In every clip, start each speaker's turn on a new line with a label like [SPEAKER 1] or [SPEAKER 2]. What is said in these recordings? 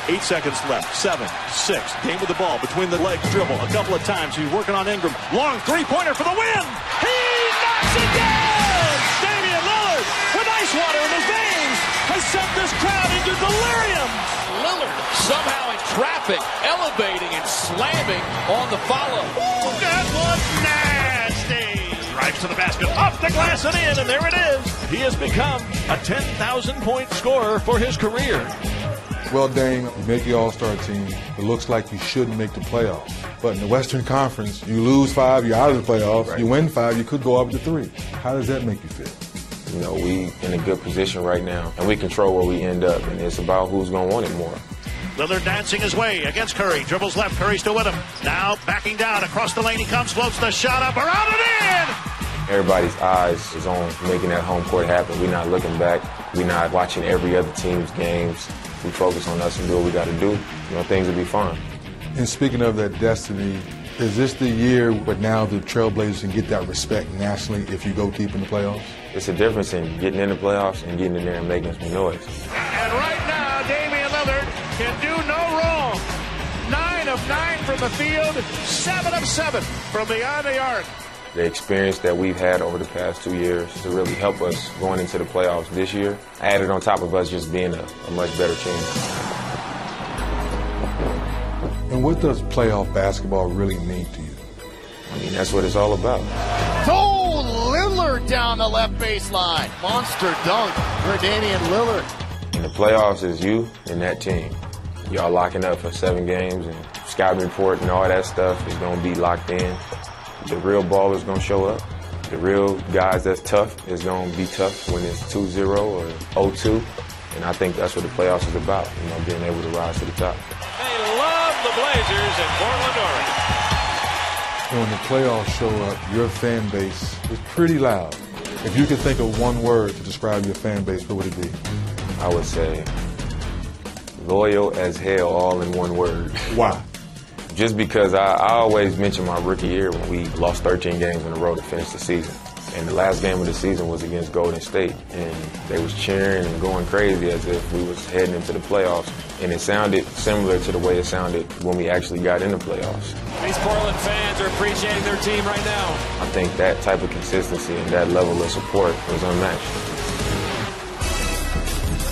[SPEAKER 1] 8 seconds left. 7, 6. Dame with the ball between the legs, dribble a couple of times. He's working on Ingram. Long three-pointer for the win. He knocks it down. Damian Lillard, with ice water in his veins, has sent this crowd into delirium.
[SPEAKER 2] Lillard somehow in traffic, elevating and slamming on the follow.
[SPEAKER 1] Ooh, that was nasty. Drives to the basket, off the glass and in, and there it is. He has become a 10,000-point scorer for his career.
[SPEAKER 3] Well, Dame, you make the All-Star team. It looks like you shouldn't make the playoffs. But in the Western Conference, you lose 5, you're out of the playoffs. Right. You win 5, you could go up to 3. How does that make you feel?
[SPEAKER 4] You know, we in a good position right now, and we control where we end up, and it's about who's going to want it more.
[SPEAKER 1] Lillard dancing his way against Curry. Dribbles left, Curry still with him. Now backing down across the lane he comes, floats the shot up, around and in!
[SPEAKER 4] Everybody's eyes is on making that home court happen. We're not looking back. We're not watching every other team's games. We focus on us and do what we got to do. You know, things will be fine.
[SPEAKER 3] And speaking of that destiny, is this the year where now the Trailblazers can get that respect nationally if you go deep in the playoffs?
[SPEAKER 4] It's a difference in getting in the playoffs and getting in there and making some noise.
[SPEAKER 1] And right now, Damian Lillard can do no wrong. 9 of 9 from the field, 7 of 7 from beyond the arc.
[SPEAKER 4] The experience that we've had over the past 2 years to really help us going into the playoffs this year, added on top of us just being a much better team.
[SPEAKER 3] And what does playoff basketball really mean to you?
[SPEAKER 4] I mean, that's what it's all about.
[SPEAKER 2] Oh, Lillard down the left baseline. Monster dunk for Damian Lillard.
[SPEAKER 4] In the playoffs, is you and that team. Y'all locking up for 7 games, and scouting report and all that stuff is going to be locked in. The real ball is going to show up. The real guys that's tough is going to be tough when it's 2-0 or 0-2. And I think that's what the playoffs is about, you know, being able to rise to the top.
[SPEAKER 1] They love the Blazers in Portland, Oregon.
[SPEAKER 3] When the playoffs show up, your fan base is pretty loud. If you could think of one word to describe your fan base, what would it be?
[SPEAKER 4] I would say loyal as hell, all in one word.
[SPEAKER 3] Why?
[SPEAKER 4] Just because I always mention my rookie year when we lost 13 games in a row to finish the season. And the last game of the season was against Golden State. And they was cheering and going crazy as if we was heading into the playoffs. And it sounded similar to the way it sounded when we actually got in the playoffs.
[SPEAKER 1] These Portland fans are appreciating their team right now.
[SPEAKER 4] I think that type of consistency and that level of support was unmatched.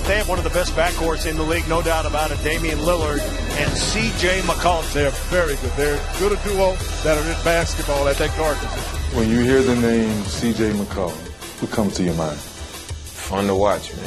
[SPEAKER 5] They have one of the best backcourts in the league, no doubt about it. Damian Lillard and C.J. McCollum. They're very good. They're good a duo that are in basketball at that guard position.
[SPEAKER 3] When you hear the name C.J. McCollum, what comes to your mind?
[SPEAKER 4] Fun to watch, man.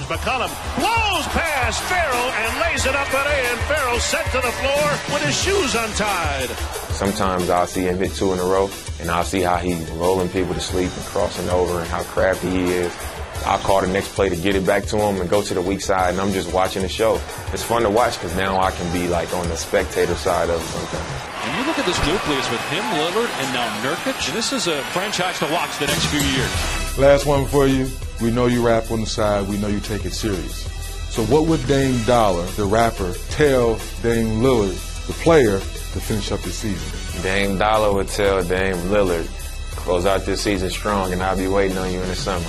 [SPEAKER 1] McCollum blows past Farrell and lays it up and in. Farrell sent to the floor with his shoes untied.
[SPEAKER 4] Sometimes I'll see him hit 2 in a row, and I'll see how he's rolling people to sleep and crossing over and how crafty he is. I'll call the next play to get it back to him and go to the weak side, and I'm just watching the show. It's fun to watch because now I can be like on the spectator side of something.
[SPEAKER 6] And you look at this nucleus with him, Lillard, and now Nurkic. This is a franchise to watch the next few years.
[SPEAKER 3] Last one for you. We know you rap on the side. We know you take it serious. So what would Dame Dollar, the rapper, tell Dame Lillard, the player, to finish up the season?
[SPEAKER 4] Dame Dollar would tell Dame Lillard, close out this season strong, and I'll be waiting on you in the summer.